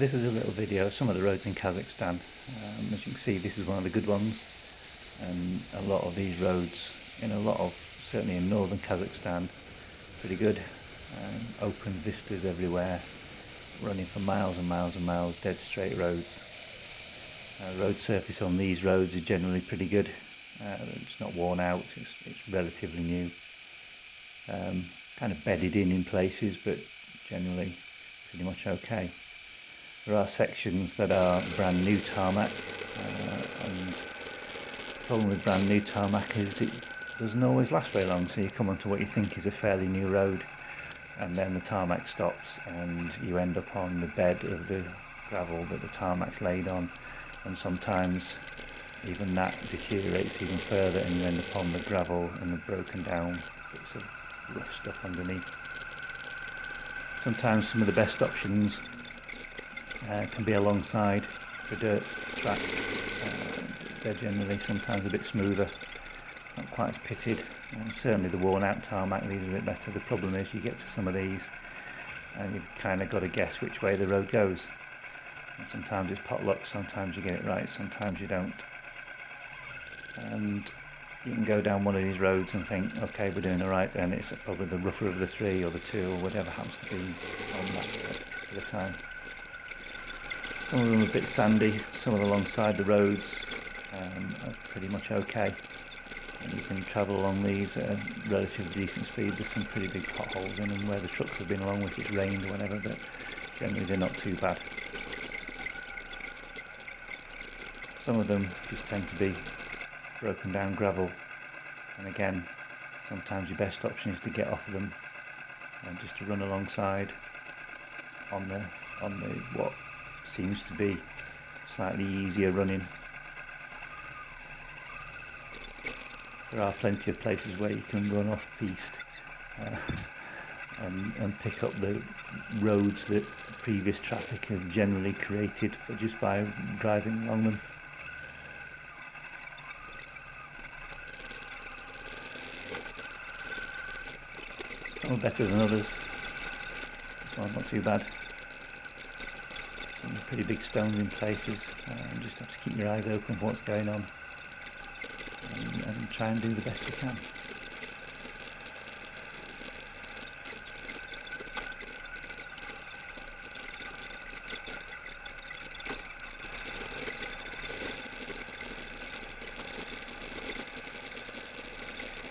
this is a little video of some of the roads in Kazakhstan. As you can see, this is one of the good ones, and a lot of these roads certainly in northern Kazakhstan, pretty good. Open vistas everywhere, running for miles and miles and miles, dead straight roads. Road surface on these roads is generally pretty good. It's not worn out, it's relatively new. Kind of bedded in places, but generally pretty much okay. There are sections that are brand new tarmac, and the problem with brand new tarmac is it doesn't always last very long, so you come onto what you think is a fairly new road, and then the tarmac stops and you end up on the bed of the gravel that the tarmac's laid on, and sometimes even that deteriorates even further and you end up on the gravel and the broken down bits of rough stuff underneath. Sometimes some of the best options can be alongside the dirt track. They're generally sometimes a bit smoother, not quite as pitted, and certainly the worn out tarmac, these are a bit better. The problem is you get to some of these and you've kind of got to guess which way the road goes, and sometimes it's potluck, sometimes you get it right, sometimes you don't. And you can go down one of these roads and think, okay, we're doing alright, and it's probably the rougher of the three or the two or whatever happens to be on that particular time. Some of them are a bit sandy, some of them alongside the roads are pretty much okay. And you can travel along these at a relatively decent speed. There's some pretty big potholes in them where the trucks have been along if it's rained or whatever, but generally they're not too bad. Some of them just tend to be broken down gravel, and again, sometimes your best option is to get off of them and just to run alongside on the what seems to be slightly easier running. There are plenty of places where you can run off piste and pick up the roads that previous traffic have generally created, but just by driving along them. Some are better than others. This one's not too bad. Some pretty big stones in places. You just have to keep your eyes open for what's going on and try and do the best you can.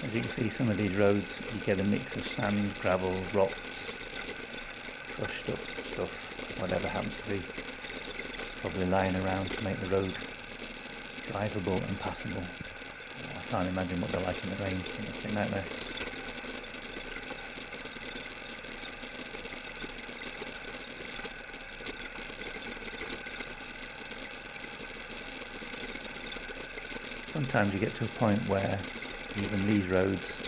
As you can see, some of these roads you get a mix of sand, gravel, rocks, crushed up stuff, whatever happens to be probably lying around to make the road drivable and passable. I can't imagine what they're like in the rain. It's a nightmare. Sometimes you get to a point where even these roads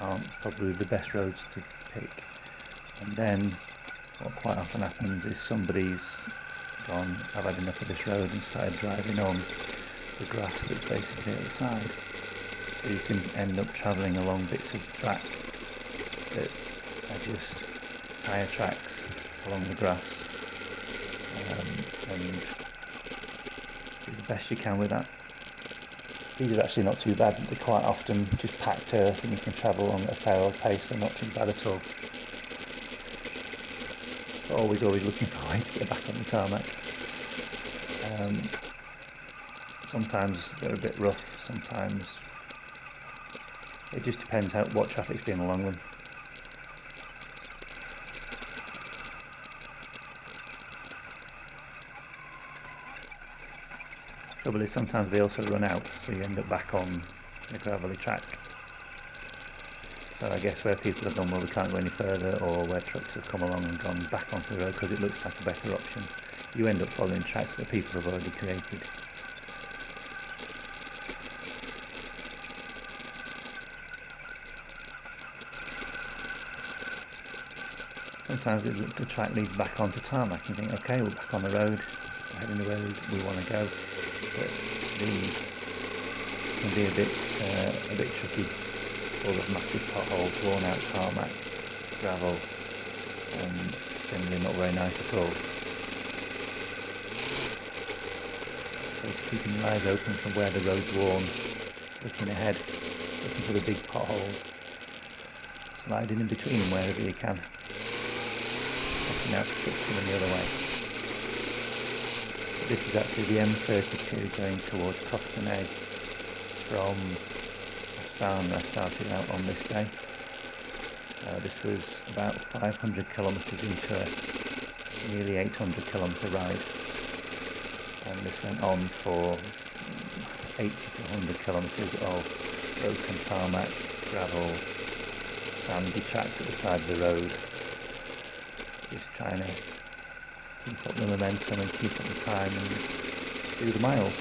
aren't probably the best roads to pick, and then what quite often happens is somebody's gone, I've had enough of this road, and started driving on the grass that's basically at the side. So you can end up travelling along bits of track that are just tyre tracks along the grass, and do the best you can with that. These are actually not too bad. They're quite often just packed earth and you can travel along at a fair old pace. They're not too bad at all. But always looking for a way to get back on the tarmac. Sometimes they're a bit rough, sometimes it just depends what traffic's been along them. Trouble is sometimes they also run out, so you end up back on the gravelly track. So I guess where people have gone, well, we can't go any further, or where trucks have come along and gone back onto the road because it looks like a better option, you end up following tracks that people have already created. Sometimes the track leads back onto tarmac and you think, okay, we're back on the road, we're heading the way we want to go. But these can be a bit tricky, full of massive potholes, worn out tarmac, gravel, and generally not very nice at all. case of keeping your eyes open from where the road's worn, looking ahead, looking for the big potholes, sliding in between wherever you can, watching out for trucks coming the other way. But this is actually the M32 going towards Kostanay from Astan. I started out on this day. So this was about 500 kilometres into a nearly 800 kilometre ride, and this went on for 80 to 100 kilometres of broken tarmac, gravel, sandy tracks at the side of the road, just trying to keep up the momentum and keep up the time and do the miles.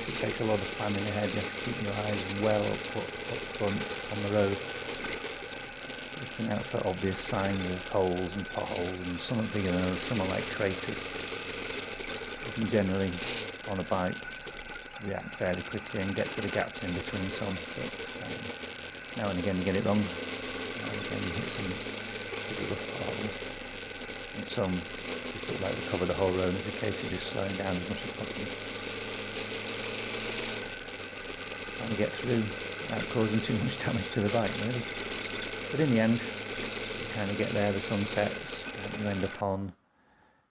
It takes a lot of planning ahead. You have to keep your eyes well up front on the road, looking out for obvious signs of holes and potholes, and some are bigger than others, some are like craters. You can generally, on a bike, react fairly quickly and get to the gaps in between some, but now and again you get it wrong. Now and again you hit some pretty rough potholes, and some just look like they cover the whole road. It's a case of just slowing down as much as possible, trying to get through without causing too much damage to the bike, really. But in the end, you kind of get there, the sun sets, and you end up on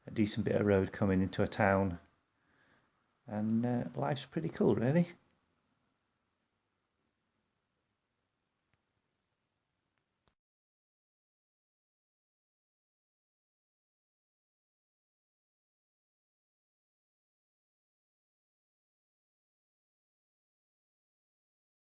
a decent bit of road coming into a town, and life's pretty cool, really.